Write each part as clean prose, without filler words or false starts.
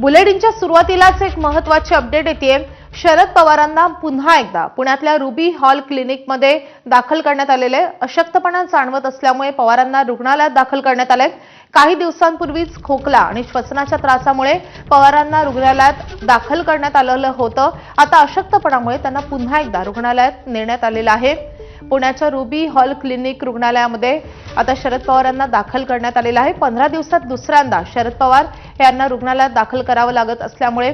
बुलेटिनच्या सुरुवातीलाच एक महत्त्वाची अपडेट येते। शरद पवारांना पुन्हा एकदा पुण्यातल्या रुबी हॉल क्लिनिकमध्ये दाखल करण्यात आलेले अशक्तपणा जाणवत असल्यामुळे पवारांना रुग्णालयात दाखल करण्यात आले। काही दिवसांपूर्वीच खोकला आणि श्वसनाच्या त्रासामुळे पवारांना रुग्णालयात दाखल करण्यात आलेलं होतं। आता अशक्तपणामुळे त्यांना पुन्हा एकदा रुग्णालयात नेण्यात आलेलं आहे। पुण्याच्या रुबी हॉल क्लिनिक रुग्णालयामध्ये आता शरद पवारांना दाखल करण्यात आलेलं आहे। 15 दिवसात दुसऱ्यांदा शरद पवार यांना रुग्णालयात दाखल करावं लागत असल्यामुळे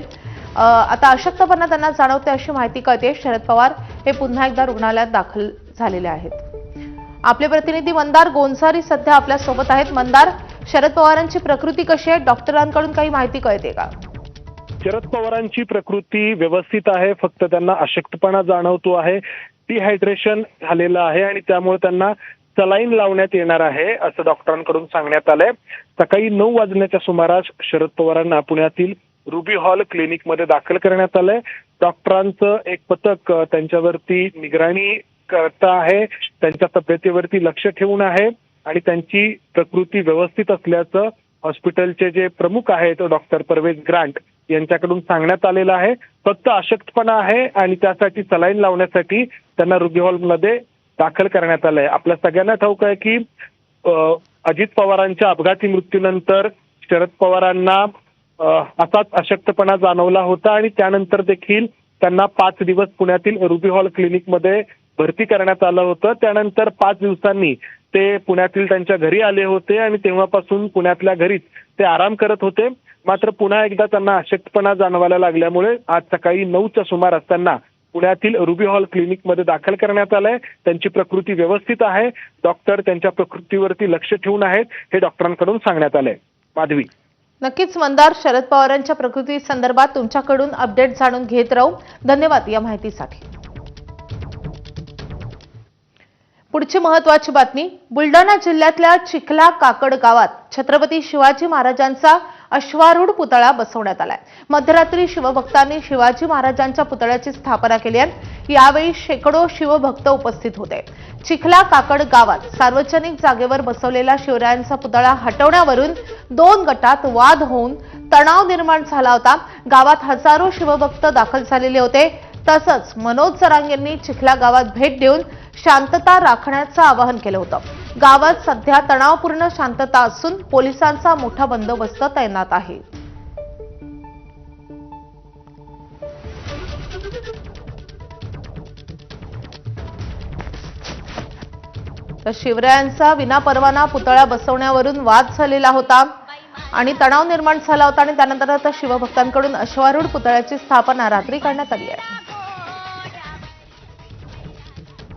आता अशक्तपणा त्यांना जाणवते अशी माहिती कळते। शरद पवार हे पुन्हा एकदा रुग्णालयात दाखल झालेले आहेत। आपले प्रतिनिधी मंदार गोंसारी सध्या आपल्या सोबत आहेत। मंदार, शरद पवारांची प्रकृती कशी आहे? डॉक्टरांकडून काही माहिती कळते का? शरद पवारांची प्रकृती व्यवस्थित आहे, फक्त त्यांना अशक्तपणा जाणवतो आहे, डिहायड्रेशन झालेलं आहे आणि त्यामुळे त्यांना सलाईन लावण्यात येणार आहे असं डॉक्टरांकडून सांगण्यात आलंय। सकाळी 9 वाजण्याच्या सुमारास शरद पवारांना पुण्यातील रुबी हॉल क्लिनिकमध्ये दाखल करण्यात आलंय। डॉक्टरांचं एक पथक त्यांच्यावरती निगराणी करत आहे, त्यांच्या तब्येतीवरती लक्ष ठेवून आहे आणि त्यांची प्रकृती व्यवस्थित असल्याचं हॉस्पिटलचे जे प्रमुख आहेत डॉक्टर परवेज ग्रांट यांच्याकडून सांगण्यात आलेलं आहे। फक्त अशक्तपणा आहे आणि त्यासाठी सलाईन लावण्यासाठी त्यांना रुबी हॉलमध्ये दाखल करण्यात आलंय। आपल्या सगळ्यांना ठाऊक आहे की अजित पवारांच्या अपघाती मृत्यूनंतर शरद पवारांना असाच अशक्तपणा जाणवला होता आणि त्यानंतर देखील त्यांना 5 दिवस पुण्यातील रुबी हॉल क्लिनिकमध्ये भरती करण्यात आलं होतं। त्यानंतर 5 दिवसांनी ते पुण्यातील त्यांच्या घरी आले होते आणि तेव्हापासून पुण्यातल्या घरीच ते आराम करत होते। मात्र पुन्हा एकदा त्यांना अशक्तपणा जाणवायला लागल्यामुळे आज सकाळी 9च्या सुमारास त्यांना पुण्यातील रुबी हॉल क्लिनिकमध्ये दाखल करण्यात आलंय। त्यांची प्रकृती व्यवस्थित आहे, डॉक्टर त्यांच्या प्रकृतीवरती लक्ष ठेवून आहेत हे डॉक्टरांकडून सांगण्यात आलंय। माधवी, नक्कीच मंदार, शरद पवारांच्या प्रकृती संदर्भात तुमच्याकडून अपडेट जाणून घेत राहू। धन्यवाद या माहितीसाठी। पुढची महत्त्वाची बातमी, बुलढाणा जिल्ह्यातल्या चिखला काकड गावात छत्रपती शिवाजी महाराजांचा अश्वारूढ पुतळा बसवण्यात आलाय। मध्यरात्री शिवभक्तांनी शिवाजी महाराजांच्या पुतळ्याची स्थापना केली आहे। यावेळी शेकडो शिवभक्त उपस्थित होते। चिखला काकड गावात सार्वजनिक जागेवर बसवलेला शिवरायांचा पुतळा हटवण्यावरून 2 गटात वाद होऊन तणाव निर्माण झाला होता। गावात हजारो शिवभक्त दाखल झालेले होते। तसंच मनोज जरांगे यांनी चिखला गावात भेट देऊन शांतता राखण्याचं आवाहन केलं होतं। गावात सध्या तणावपूर्ण शांतता असून पोलिसांचा मोठा बंदोबस्त तैनात आहे। तर शिवरायांचा विनापरवाना पुतळा बसवण्यावरून वाद झालेला होता आणि तणाव निर्माण झाला होता आणि त्यानंतर आता शिवभक्तांकडून अश्वारूढ पुतळ्याची स्थापना रात्री करण्यात आली आहे।